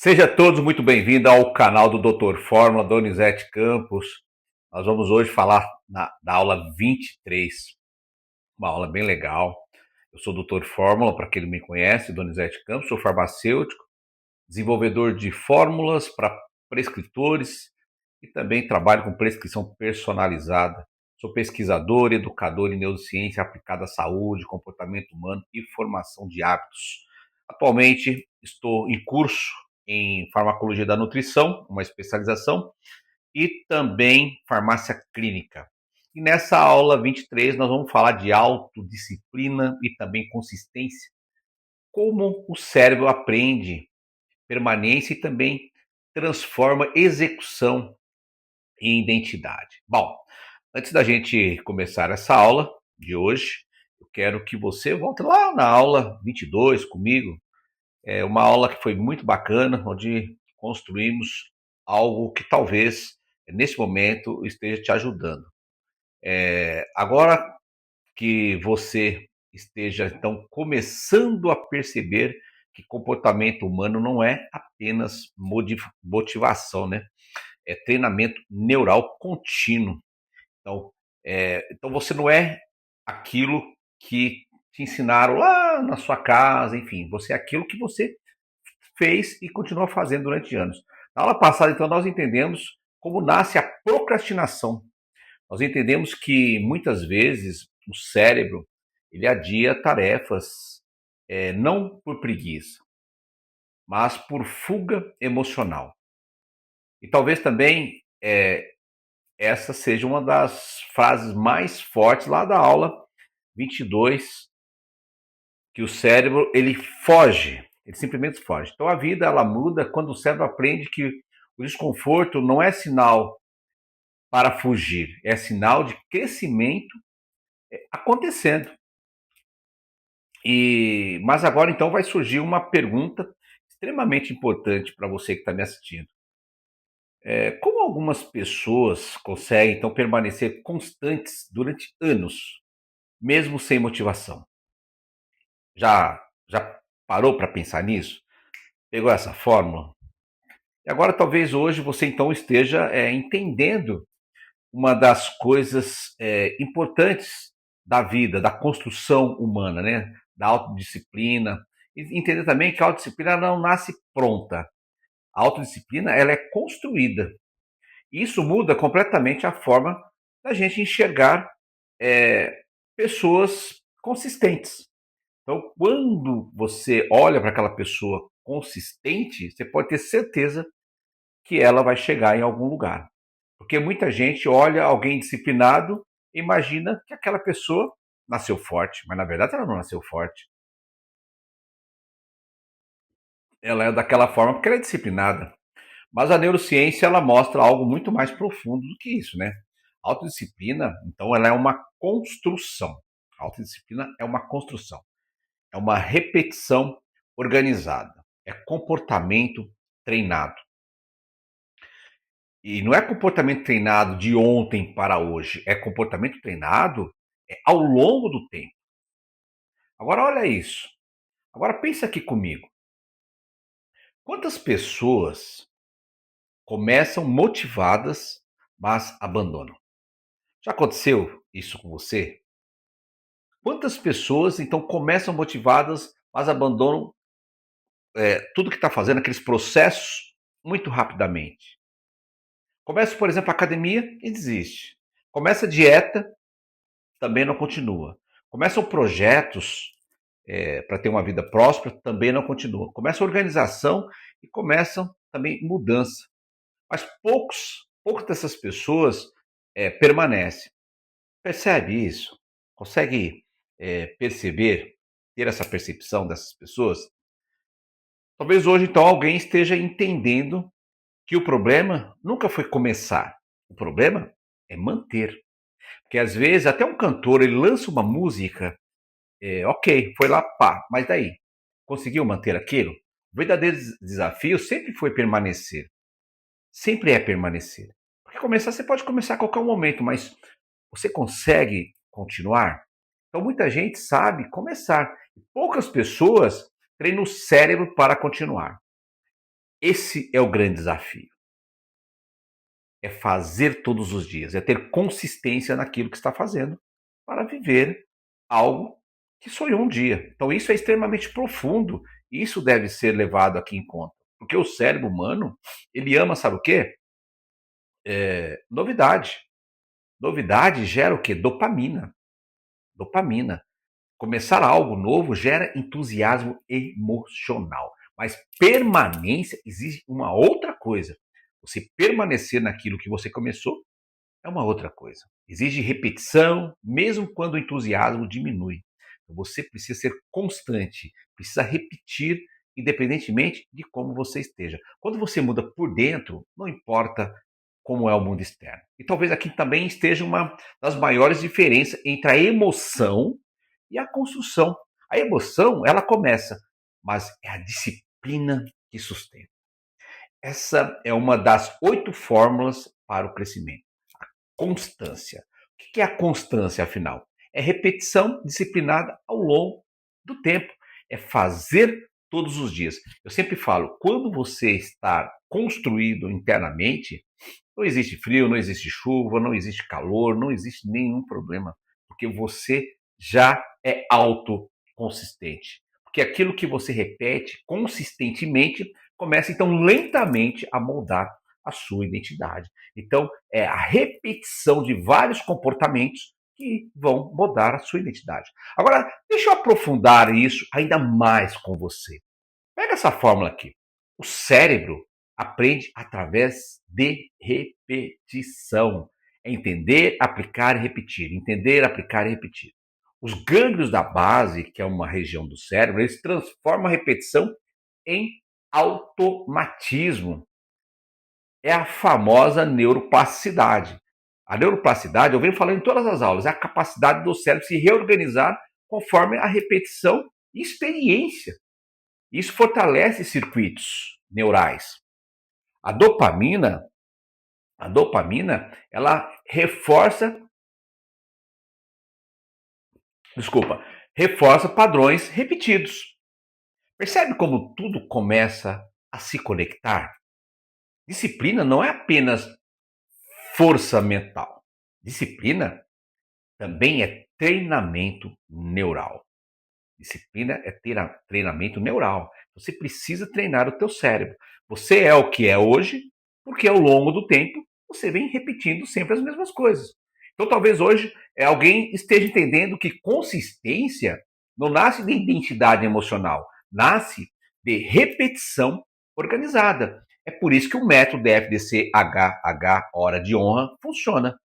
Seja todos muito bem-vindos ao canal do Dr. Fórmula, Donizete Campos. Nós vamos hoje falar da aula 23, uma aula bem legal. Eu sou o Dr. Fórmula, para quem não me conhece, Donizete Campos, sou farmacêutico, desenvolvedor de fórmulas para prescritores e também trabalho com prescrição personalizada. Sou pesquisador, educador em neurociência aplicada à saúde, comportamento humano e formação de hábitos. Atualmente estou em curso em farmacologia da nutrição, uma especialização, e também farmácia clínica. E nessa aula 23 nós vamos falar de autodisciplina e também consistência, como o cérebro aprende permanência e também transforma execução em identidade. Bom, antes da gente começar essa aula de hoje, eu quero que você volte lá na aula 22 comigo. É uma aula que foi muito bacana, onde construímos algo que talvez nesse momento esteja te ajudando. Agora que você esteja então começando a perceber que comportamento humano não é apenas motivação, né? É treinamento neural contínuo. Então, então você não é aquilo que te ensinaram lá na sua casa, enfim, você é aquilo que você fez e continua fazendo durante anos. Na aula passada, então, nós entendemos como nasce a procrastinação. Nós entendemos que muitas vezes o cérebro ele adia tarefas não por preguiça, mas por fuga emocional. E talvez também essa seja uma das frases mais fortes lá da aula 22, que o cérebro ele foge, ele simplesmente foge. Então a vida ela muda quando o cérebro aprende que o desconforto não é sinal para fugir, é sinal de crescimento acontecendo. Mas agora então vai surgir uma pergunta extremamente importante para você que está me assistindo. Como algumas pessoas conseguem então permanecer constantes durante anos, mesmo sem motivação? Já parou para pensar nisso? Pegou essa fórmula? E agora talvez hoje você então esteja entendendo uma das coisas importantes da vida, da construção humana, né? Da autodisciplina. E entender também que a autodisciplina não nasce pronta. A autodisciplina ela é construída. Isso muda completamente a forma da gente enxergar é, pessoas consistentes. Então, quando você olha para aquela pessoa consistente, você pode ter certeza que ela vai chegar em algum lugar. Porque muita gente olha alguém disciplinado e imagina que aquela pessoa nasceu forte, mas na verdade ela não nasceu forte. Ela é daquela forma porque ela é disciplinada. Mas a neurociência ela mostra algo muito mais profundo do que isso, né? A autodisciplina, então, ela é uma construção. A autodisciplina é uma construção. É uma repetição organizada. É comportamento treinado. E não é comportamento treinado de ontem para hoje, é comportamento treinado ao longo do tempo. Agora olha isso. Agora pensa aqui comigo. Quantas pessoas começam motivadas, mas abandonam? Já aconteceu isso com você? Quantas pessoas então começam motivadas, mas abandonam tudo que está fazendo, aqueles processos, muito rapidamente? Começa, por exemplo, a academia e desiste. Começa a dieta, também não continua. Começam projetos para ter uma vida próspera, também não continua. Começa a organização e começam também mudança. Mas poucas dessas pessoas permanecem. Percebe isso? Consegue perceber, ter essa percepção dessas pessoas? Talvez hoje, então, alguém esteja entendendo que o problema nunca foi começar. O problema é manter. Porque às vezes até um cantor ele lança uma música. Ok, foi lá, pá, mas daí? Conseguiu manter aquilo? O verdadeiro desafio sempre foi permanecer. Sempre é permanecer. Porque começar, você pode começar a qualquer momento, mas você consegue continuar? Então, muita gente sabe começar. Poucas pessoas treinam o cérebro para continuar. Esse é o grande desafio. É fazer todos os dias, é ter consistência naquilo que está fazendo para viver algo que sonhou um dia. Então isso é extremamente profundo e isso deve ser levado aqui em conta. Porque o cérebro humano, ele ama, sabe o quê? Novidade. Novidade gera o quê? Dopamina. Dopamina. Começar algo novo gera entusiasmo emocional. Mas permanência exige uma outra coisa. Você permanecer naquilo que você começou é uma outra coisa. Exige repetição, mesmo quando o entusiasmo diminui. Você precisa ser constante, precisa repetir, independentemente de como você esteja. Quando você muda por dentro, não importa como é o mundo externo. E talvez aqui também esteja uma das maiores diferenças entre a emoção e a construção. A emoção, ela começa, mas é a disciplina que sustenta. Essa é uma das 8 fórmulas para o crescimento. Constância. O que é a constância, afinal? É repetição disciplinada ao longo do tempo. É fazer todos os dias. Eu sempre falo, quando você está construído internamente, não existe frio, não existe chuva, não existe calor, não existe nenhum problema, porque você já é autoconsistente. Porque aquilo que você repete consistentemente começa então lentamente a moldar a sua identidade. Então, é a repetição de vários comportamentos que vão mudar a sua identidade. Agora, deixa eu aprofundar isso ainda mais com você. Pega essa fórmula aqui. O cérebro aprende através de repetição. É entender, aplicar e repetir. Entender, aplicar e repetir. Os gânglios da base, que é uma região do cérebro, eles transformam a repetição em automatismo. É a famosa neuroplasticidade. A neuroplasticidade, eu venho falando em todas as aulas, é a capacidade do cérebro se reorganizar conforme a repetição e experiência. Isso fortalece circuitos neurais. A dopamina, a dopamina, ela reforça padrões repetidos. Percebe como tudo começa a se conectar? Disciplina não é apenas força mental. Disciplina também é treinamento neural. Disciplina é treinamento neural. Você precisa treinar o teu cérebro. Você é o que é hoje, porque ao longo do tempo você vem repetindo sempre as mesmas coisas. Então talvez hoje alguém esteja entendendo que consistência não nasce de identidade emocional, nasce de repetição organizada. É por isso que o método FDC HH, hora de honra, funciona.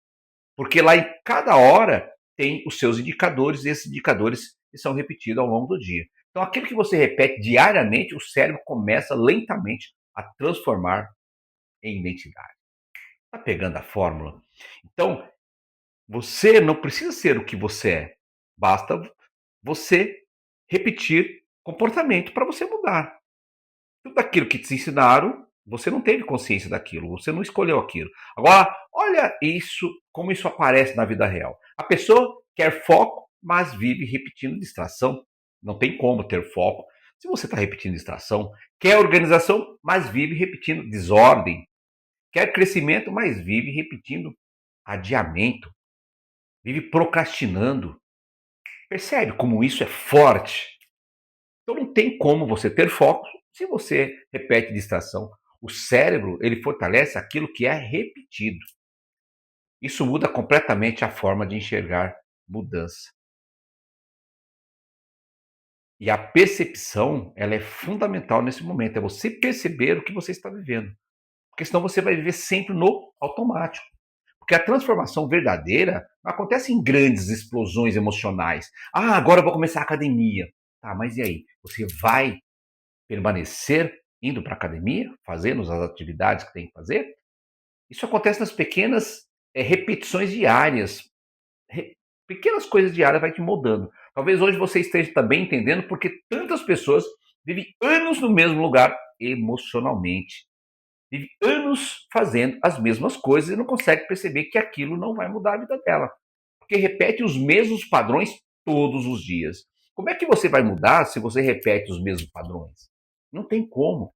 Porque lá em cada hora tem os seus indicadores, e esses indicadores são repetidos ao longo do dia. Então, aquilo que você repete diariamente, o cérebro começa lentamente a transformar em identidade. Está pegando a fórmula? Então, você não precisa ser o que você é. Basta você repetir comportamento para você mudar. Tudo aquilo que te ensinaram, você não teve consciência daquilo, você não escolheu aquilo. Agora, olha isso, como isso aparece na vida real. A pessoa quer foco, mas vive repetindo distração. Não tem como ter foco se você está repetindo distração. Quer organização, mas vive repetindo desordem. Quer crescimento, mas vive repetindo adiamento. Vive procrastinando. Percebe como isso é forte? Então não tem como você ter foco se você repete distração. O cérebro, ele fortalece aquilo que é repetido. Isso muda completamente a forma de enxergar mudança. E a percepção, ela é fundamental nesse momento, é você perceber o que você está vivendo. Porque senão você vai viver sempre no automático. Porque a transformação verdadeira não acontece em grandes explosões emocionais. Ah, agora eu vou começar a academia. Tá, mas e aí? Você vai permanecer indo para a academia, fazendo as atividades que tem que fazer? Isso acontece nas pequenas repetições diárias. Re- Pequenas coisas diárias vai te moldando. Talvez hoje você esteja também entendendo porque tantas pessoas vivem anos no mesmo lugar emocionalmente. Vive anos fazendo as mesmas coisas e não consegue perceber que aquilo não vai mudar a vida dela. Porque repete os mesmos padrões todos os dias. Como é que você vai mudar se você repete os mesmos padrões? Não tem como.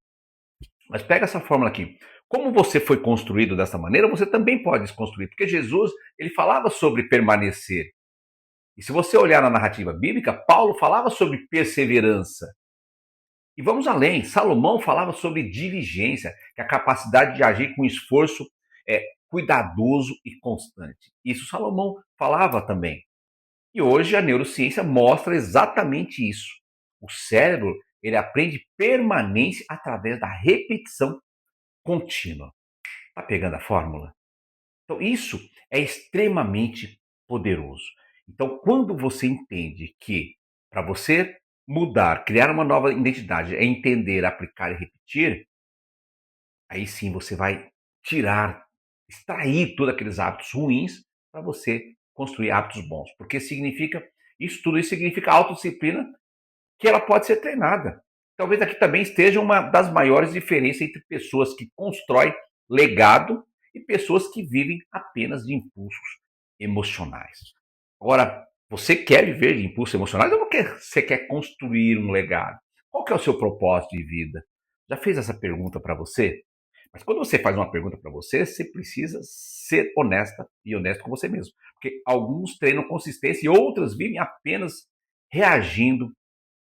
Mas pega essa fórmula aqui. Como você foi construído dessa maneira, você também pode se construir. Porque Jesus, ele falava sobre permanecer. E se você olhar na narrativa bíblica, Paulo falava sobre perseverança. E vamos além, Salomão falava sobre diligência, que é a capacidade de agir com esforço cuidadoso e constante. Isso Salomão falava também. E hoje a neurociência mostra exatamente isso. O cérebro, ele aprende permanência através da repetição contínua. Tá pegando a fórmula? Então, isso é extremamente poderoso. Então, quando você entende que para você mudar, criar uma nova identidade, é entender, aplicar e repetir, aí sim você vai tirar, extrair todos aqueles hábitos ruins para você construir hábitos bons. Porque significa, tudo isso significa autodisciplina, que ela pode ser treinada. Talvez aqui também esteja uma das maiores diferenças entre pessoas que constroem legado e pessoas que vivem apenas de impulsos emocionais. Agora, você quer viver de impulsos emocionais ou você quer construir um legado? Qual que é o seu propósito de vida? Já fez essa pergunta para você? Mas quando você faz uma pergunta para você, você precisa ser honesta e honesto com você mesmo. Porque alguns treinam consistência e outras vivem apenas reagindo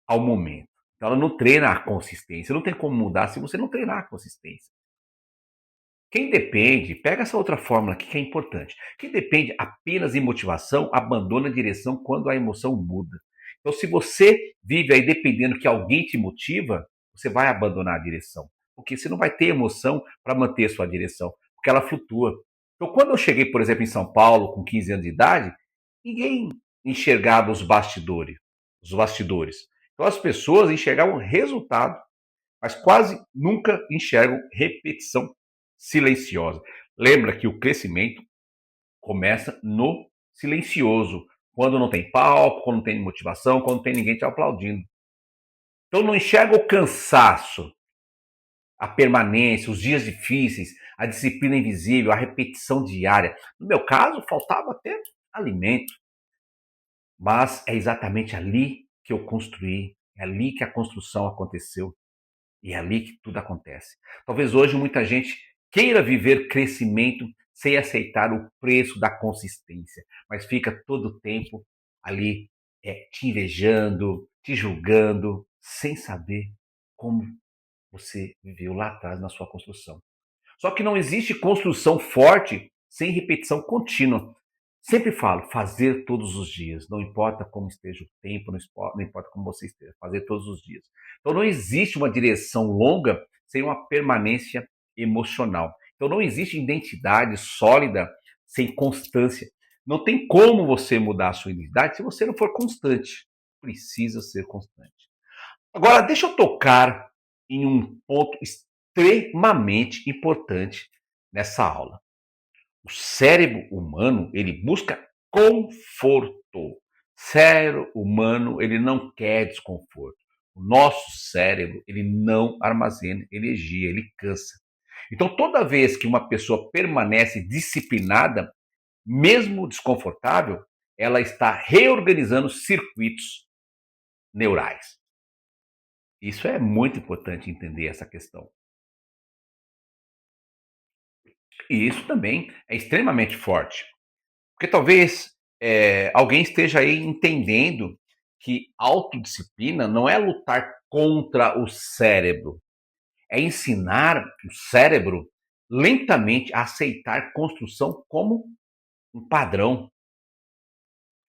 ao momento. Então ela não treina a consistência. Não tem como mudar se você não treinar a consistência. Quem depende, pega essa outra fórmula aqui que é importante. Quem depende apenas de motivação, abandona a direção quando a emoção muda. Então, se você vive aí dependendo que alguém te motiva, você vai abandonar a direção. Porque você não vai ter emoção para manter a sua direção, porque ela flutua. Então, quando eu cheguei, por exemplo, em São Paulo, com 15 anos de idade, ninguém enxergava os bastidores. Os bastidores. Então, as pessoas enxergavam o resultado, mas quase nunca enxergam repetição silenciosa. Lembra que o crescimento começa no silencioso, quando não tem palco, quando não tem motivação, quando não tem ninguém te aplaudindo. Então não enxerga o cansaço, a permanência, os dias difíceis, a disciplina invisível, a repetição diária. No meu caso, faltava até alimento, mas é exatamente ali que eu construí, é ali que a construção aconteceu. E é ali que tudo acontece. Talvez hoje muita gente queira viver crescimento sem aceitar o preço da consistência, mas fica todo o tempo ali te invejando, te julgando, sem saber como você viveu lá atrás na sua construção. Só que não existe construção forte sem repetição contínua. Sempre falo, fazer todos os dias, não importa como esteja o tempo, não importa como você esteja, fazer todos os dias. Então não existe uma direção longa sem uma permanência emocional. Então não existe identidade sólida sem constância. Não tem como você mudar a sua identidade se você não for constante. Precisa ser constante. Agora, deixa eu tocar em um ponto extremamente importante nessa aula. O cérebro humano, ele busca conforto. O cérebro humano, ele não quer desconforto. O nosso cérebro, ele não armazena energia, ele cansa. Então, toda vez que uma pessoa permanece disciplinada, mesmo desconfortável, ela está reorganizando circuitos neurais. Isso é muito importante entender essa questão. E isso também é extremamente forte. Porque talvez alguém esteja aí entendendo que autodisciplina não é lutar contra o cérebro, é ensinar o cérebro lentamente a aceitar construção como um padrão.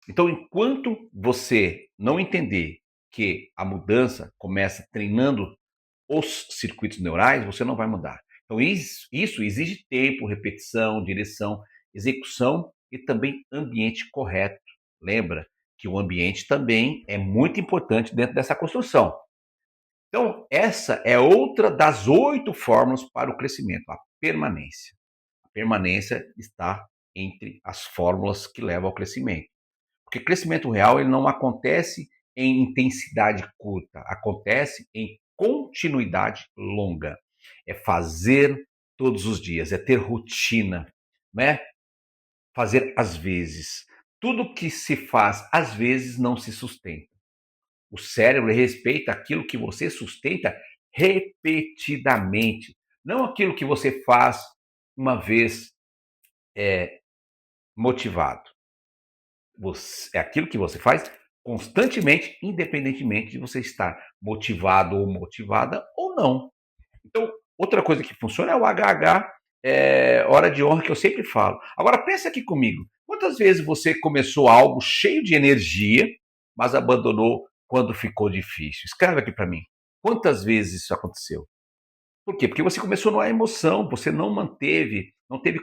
Então, enquanto você não entender que a mudança começa treinando os circuitos neurais, você não vai mudar. Então, isso exige tempo, repetição, direção, execução e também ambiente correto. Lembra que o ambiente também é muito importante dentro dessa construção. Então, essa é outra das 8 fórmulas para o crescimento, a permanência. A permanência está entre as fórmulas que levam ao crescimento. Porque crescimento real ele não acontece em intensidade curta, acontece em continuidade longa. É fazer todos os dias, é ter rotina, né? Fazer às vezes. Tudo que se faz às vezes não se sustenta. O cérebro respeita aquilo que você sustenta repetidamente. Não aquilo que você faz uma vez motivado. É aquilo que você faz constantemente, independentemente de você estar motivado ou motivada ou não. Então, outra coisa que funciona é o HH, hora de honra, que eu sempre falo. Agora, pensa aqui comigo. Quantas vezes você começou algo cheio de energia, mas abandonou quando ficou difícil? Escreve aqui para mim. Quantas vezes isso aconteceu? Por quê? Porque você começou numa emoção, você não teve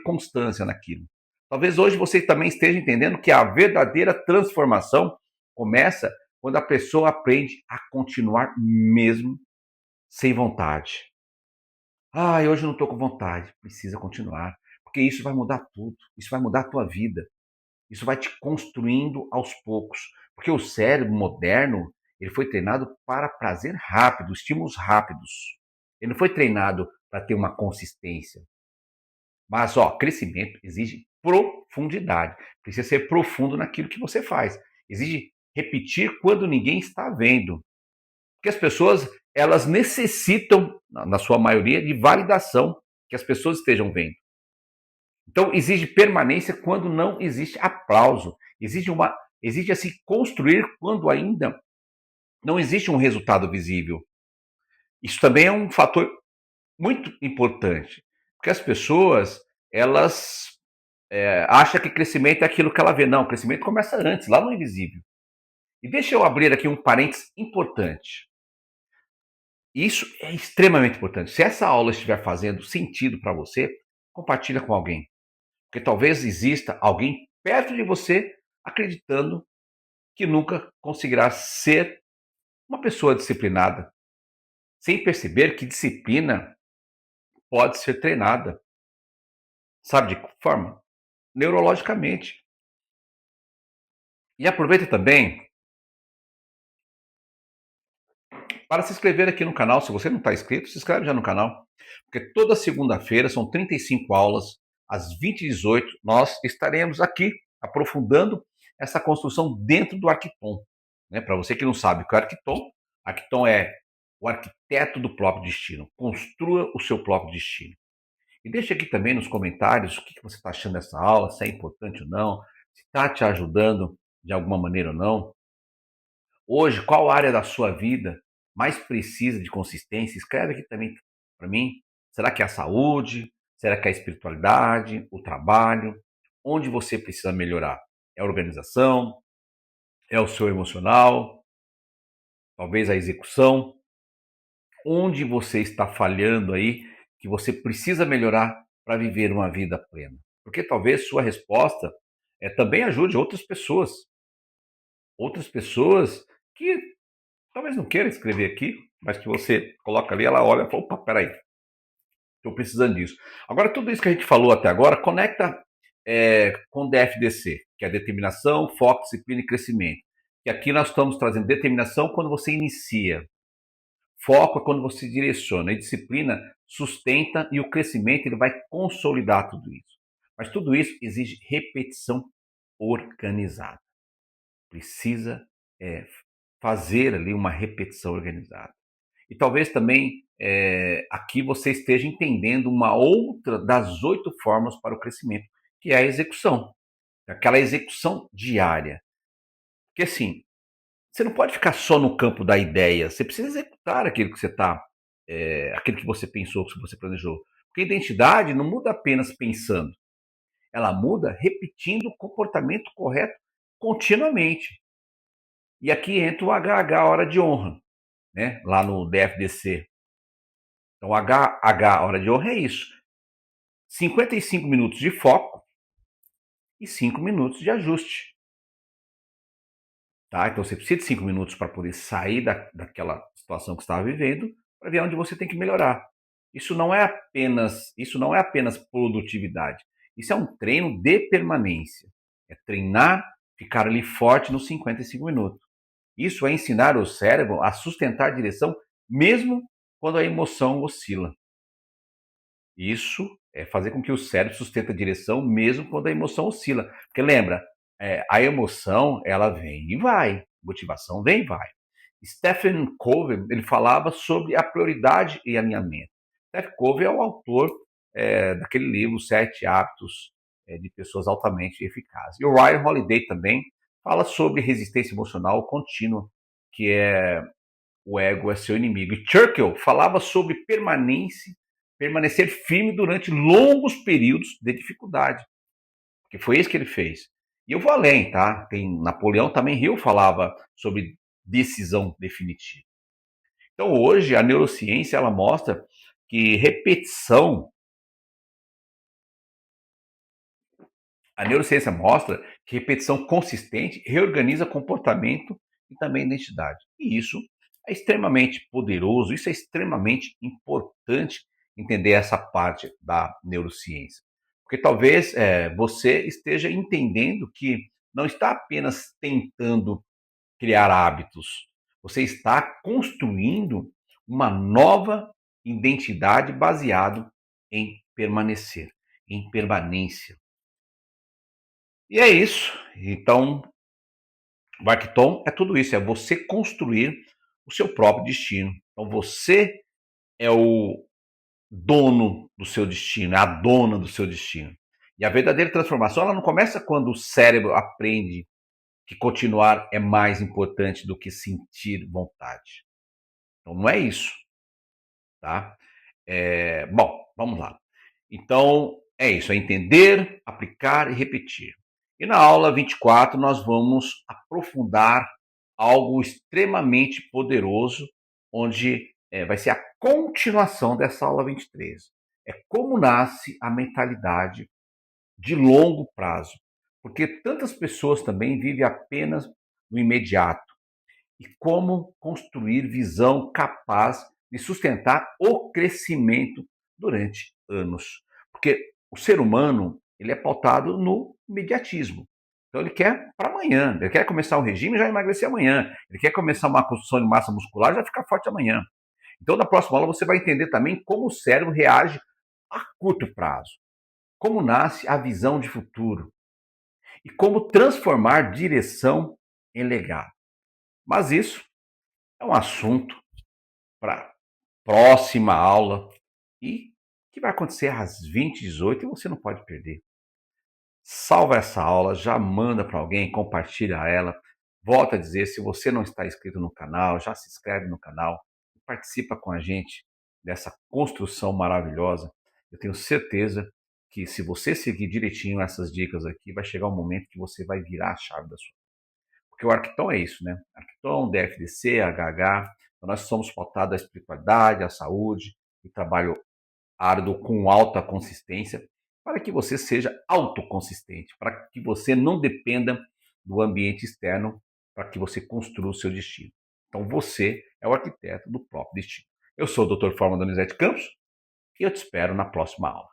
constância naquilo. Talvez hoje você também esteja entendendo que a verdadeira transformação começa quando a pessoa aprende a continuar mesmo sem vontade. Ah, hoje eu não estou com vontade. Precisa continuar, porque isso vai mudar tudo. Isso vai mudar a tua vida. Isso vai te construindo aos poucos, porque o cérebro moderno ele foi treinado para prazer rápido, estímulos rápidos. Ele não foi treinado para ter uma consistência. Mas, ó, crescimento exige profundidade. Precisa ser profundo naquilo que você faz. Exige repetir quando ninguém está vendo. Porque as pessoas, elas necessitam, na sua maioria, de validação, que as pessoas estejam vendo. Então, exige permanência quando não existe aplauso. Exige assim, construir quando ainda não existe um resultado visível. Isso também é um fator muito importante, porque as pessoas, elas acham que crescimento é aquilo que ela vê. Não, o crescimento começa antes, lá no invisível. E deixa eu abrir aqui um parênteses importante. Isso é extremamente importante. Se essa aula estiver fazendo sentido para você, compartilha com alguém. Porque talvez exista alguém perto de você acreditando que nunca conseguirá ser uma pessoa disciplinada, sem perceber que disciplina pode ser treinada. Sabe de que forma? Neurologicamente. E aproveita também para se inscrever aqui no canal. Se você não está inscrito, se inscreve já no canal. Porque toda segunda-feira são 35 aulas, às 20h18, nós estaremos aqui aprofundando essa construção dentro do Arquiton. Né? Para você que não sabe o que é Arquiton é o arquiteto do próprio destino. Construa o seu próprio destino. E deixa aqui também nos comentários o que você está achando dessa aula, se é importante ou não, se está te ajudando de alguma maneira ou não. Hoje, qual área da sua vida mais precisa de consistência? Escreve aqui também para mim. Será que é a saúde? Será que é a espiritualidade? O trabalho? Onde você precisa melhorar? É a organização? É o seu emocional? Talvez a execução? Onde você está falhando aí que você precisa melhorar para viver uma vida plena? Porque talvez sua resposta também ajude outras pessoas que talvez não queiram escrever aqui, mas que você coloca ali, ela olha e fala, opa, peraí, estou precisando disso. Agora, tudo isso que a gente falou até agora, conecta com DFDC, que é determinação, foco, disciplina e crescimento. E aqui nós estamos trazendo determinação quando você inicia, foco é quando você direciona, e disciplina sustenta, e o crescimento ele vai consolidar tudo isso. Mas tudo isso exige repetição organizada. Precisa fazer ali uma repetição organizada. E talvez também aqui você esteja entendendo uma outra das 8 formas para o crescimento, que é a execução. Aquela execução diária. Porque assim, você não pode ficar só no campo da ideia, você precisa executar aquilo que você está, aquilo que você pensou, que você planejou. Porque a identidade não muda apenas pensando, ela muda repetindo o comportamento correto continuamente. E aqui entra o HH, hora de honra, né? Lá no DFDC. Então, HH, hora de honra é isso. 55 minutos de foco e 5 minutos de ajuste. Tá? Então, você precisa de 5 minutos para poder sair daquela situação que você estava vivendo, para ver onde você tem que melhorar. Isso não é apenas produtividade. Isso é um treino de permanência. É treinar, ficar ali forte nos 55 minutos. Isso é ensinar o cérebro a sustentar a direção mesmo quando a emoção oscila. Isso é fazer com que o cérebro sustente a direção mesmo quando a emoção oscila. Porque lembra, a emoção ela vem e vai, motivação vem e vai. Stephen Covey ele falava sobre a prioridade e alinhamento. Stephen Covey é o autor daquele livro Sete Hábitos de Pessoas Altamente Eficazes. E o Ryan Holiday também fala sobre resistência emocional contínua, que é o ego é seu inimigo. E Churchill falava sobre permanecer firme durante longos períodos de dificuldade, que foi isso que ele fez. E eu vou além, tá? Tem Napoleão também Hill falava sobre decisão definitiva. Então hoje a neurociência ela mostra que repetição, a neurociência mostra que repetição consistente reorganiza comportamento e também identidade. E isso é extremamente poderoso, isso é extremamente importante entender essa parte da neurociência. Porque talvez você esteja entendendo que não está apenas tentando criar hábitos, você está construindo uma nova identidade baseado em permanecer, em permanência. E é isso. Então, o Arquiton é tudo isso, é você construir o seu próprio destino. Então, você é o dono do seu destino, é a dona do seu destino. E a verdadeira transformação, ela não começa quando o cérebro aprende que continuar é mais importante do que sentir vontade. Então, não é isso, tá? Bom, vamos lá. Então, é isso, é entender, aplicar e repetir. E na aula 24 nós vamos aprofundar algo extremamente poderoso, onde vai ser a continuação dessa aula 23. É como nasce a mentalidade de longo prazo. Porque tantas pessoas também vivem apenas no imediato. E como construir visão capaz de sustentar o crescimento durante anos. Porque o ser humano ele é pautado no imediatismo. Então ele quer para amanhã, ele quer começar um regime e já emagrecer amanhã, ele quer começar uma construção de massa muscular e já ficar forte amanhã. Então na próxima aula você vai entender também como o cérebro reage a curto prazo, como nasce a visão de futuro e como transformar direção em legado. Mas isso é um assunto para próxima aula e que vai acontecer às 20h18 e você não pode perder. Salva essa aula, já manda para alguém, compartilha ela. Volta a dizer, se você não está inscrito no canal, já se inscreve no canal, participa com a gente dessa construção maravilhosa. Eu tenho certeza que se você seguir direitinho essas dicas aqui, vai chegar um momento que você vai virar a chave da sua vida. Porque o Arquiton é isso, né? Arquiton, DFDC, HH, então nós somos pautados à espiritualidade, à saúde, e trabalho árduo com alta consistência, para que você seja autoconsistente, para que você não dependa do ambiente externo, para que você construa o seu destino. Então você é o arquiteto do próprio destino. Eu sou o Dr. Forma Donizete Campos e eu te espero na próxima aula.